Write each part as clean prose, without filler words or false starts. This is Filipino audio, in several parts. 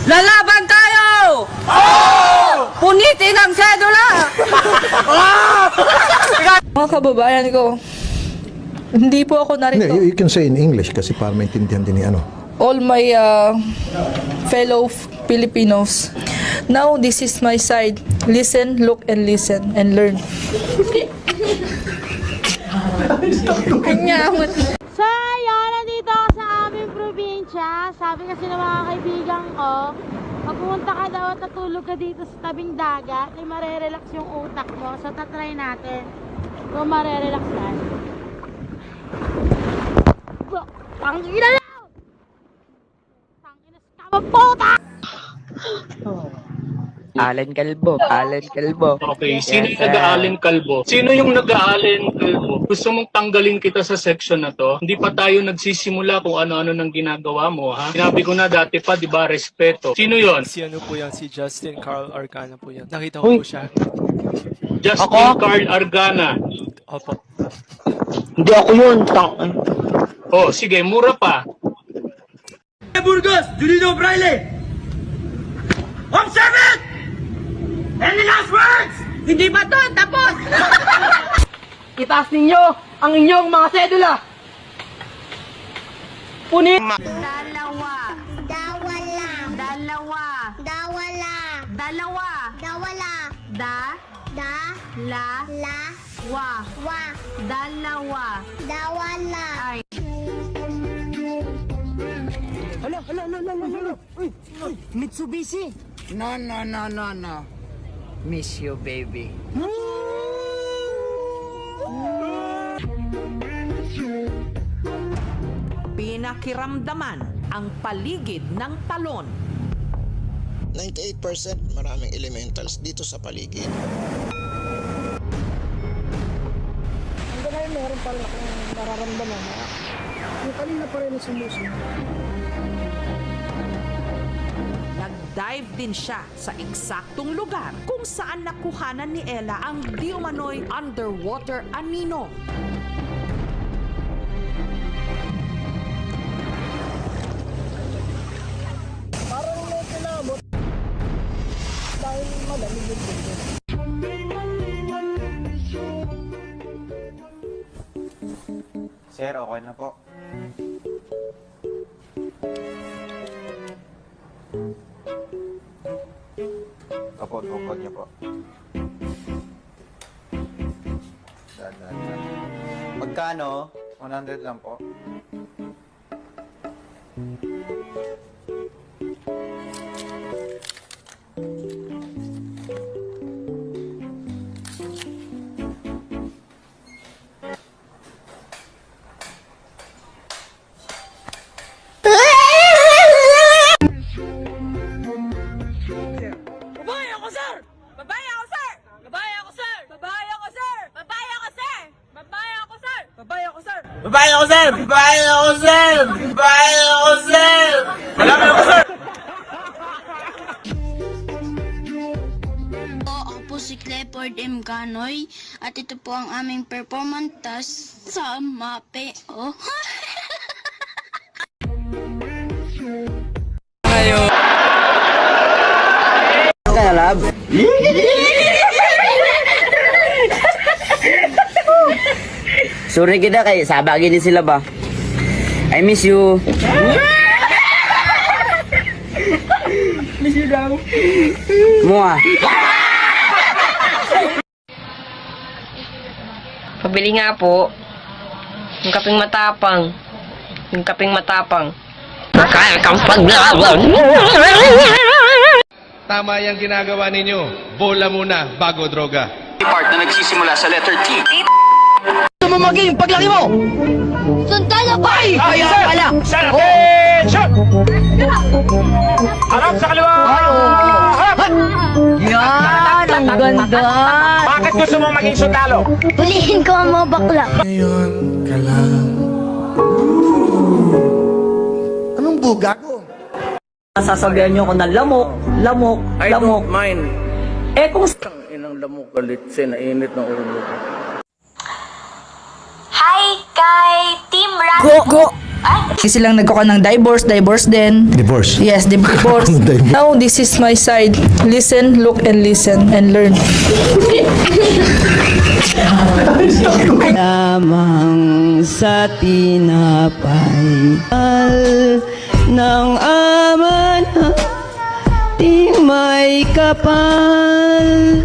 Lalaban tayo! Punitin ang sedula! Mga kababayan ko, hindi po ako narito. No, you can say in English kasi para maintindihan din ni ano. All my fellow Filipinos. Now, this is my side. Listen, look, and listen, and learn. Kanyamot. So, ayun, nandito ako sa aming probinsya. Sabi kasi ng mga kaibigan ko, pag pumunta ka daw at natulog ka dito sa tabing dagat, ay marerelax yung utak mo. So, tatry natin kung marerelax tayo. Ang ina na! Ang ina sa puta! Alan Calvo. Okay, sino Yes, yung nag-aalin kalbo? Sino yung nag-aalin kalbo? Gusto mong tanggalin kita sa section na to? Hindi pa tayo nagsisimula kung ano-ano nang ginagawa mo, ha? Sinabi ko na dati pa, di ba, respeto. Sino yon? Si ano po yan, si Justin Carl Arcana po yan. Nakita ko po siya. Justin Carl Argana. Opo. Hindi ako yun. Oh, sige, mura pa. Burgos, Julino Braille! Observe it! Any last words? Hindi ba to? Tapos! Itaas ninyo ang inyong mga sedula! Punit! Dalawa. Dawala. Dalawa. Dawala. Dalawa. Dawala. La. Wa. Dalawa. Dawala. Ay. Mitsubishi! No. Miss you, baby. Pinakiramdaman ang paligid ng talon. 98% maraming elementals dito sa paligid. Hanggang ngayon meron pa rin akong nararamdaman na yung kanina pa rin sumusunod. Nag-dive din siya sa eksaktong lugar kung saan nakuhanan ni Ella ang di umano'y underwater anino. Parang may kilabot dahil madamig yung bundok. Sir, okay na po. Opo, tukod niyo po. Dan. Magkano? 100 lang po. Ako po si Clifford M. Canoy at ito po ang aming performance task sa MAPE. Oh. Kaya, lab? Sorry kita kay sabagin din sila ba? I miss you. Miss you daw. Mua. Pabili nga po. Yung kaping matapang. Kaya kang paglaban. Tama yung ginagawa ninyo. Bola muna bago droga. Part na nagsisimula sa letter T. Gusto mo maging paglaki mo? Sundalo ba? Ay! Pala! Attention! Harap sa kaliwa! Yan! Ang ganda! Bakit gusto mo maging sundalo? Hulihin ko ang mga bakla. Anong buga ko? Sasabihan niyo ako na lamok. I don't mind. Eh kung Inang lamok galit nainit ng ulo ko. Hi kay Team Rat. go! Ay! Silang nagkuha ng divorce din. Divorce. Yes, divorce. Divorce. Now, this is my side. Listen, look, and listen, and learn. Lamang sa tinapay ng ama nating may kapal.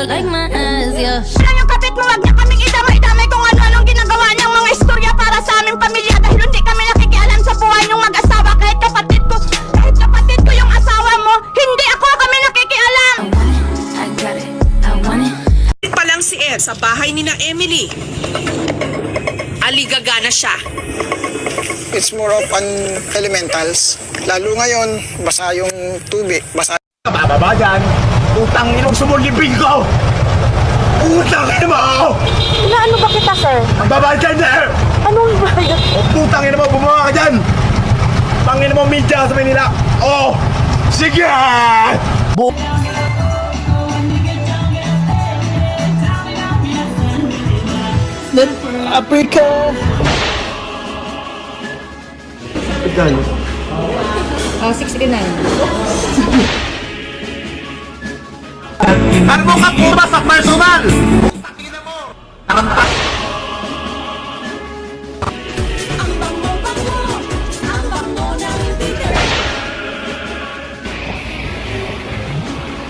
Like my eyes, yeah. Lang yung kapit mo, wag niya kaming idamay-damay kung ano-anong ginagawa niyang mga istorya para sa aming pamilya dahil hindi kami nakikialam sa buhay niyong mag-asawa kahit kapatid ko yung asawa mo, hindi ako kami nakikialam. Pa lang si Ed sa bahay ni na Emily. Aligaga na siya. It's more of an elementals. Lalo ngayon, basa yung tubig. Basa. Bababa dyan. Utang inong sumulibing ko! Utang ina mo! Ano ba kita, sir? Ang babaan dyan, sir! Anong bayad? O putang ina mo, bumaba ka dyan! Tangin mo, media sa Manila! Oh! Sige! Africa! Pagkano? 69. Ano mo ka puma sa personal?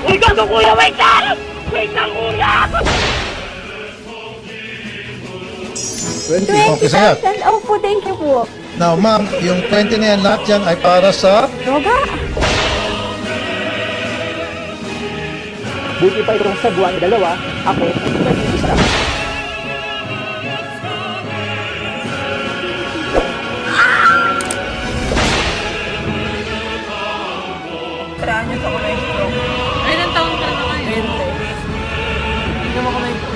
Wait lang, kuya! Wait lang! Wait lang, kuya! 20, okay sa'yo. Opo, thank you po. Now, ma'am, yung 20 na yan, lahat yan ay para sa... Droga? Buti pa itong sa buwan dalawa, ako nag-iisa. Ilan taon ka na ngayon? 20. Hindi mo kamay po.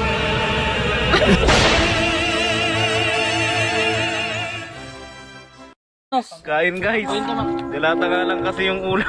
Kain guys. Dilata nga lang kasi yung ulo.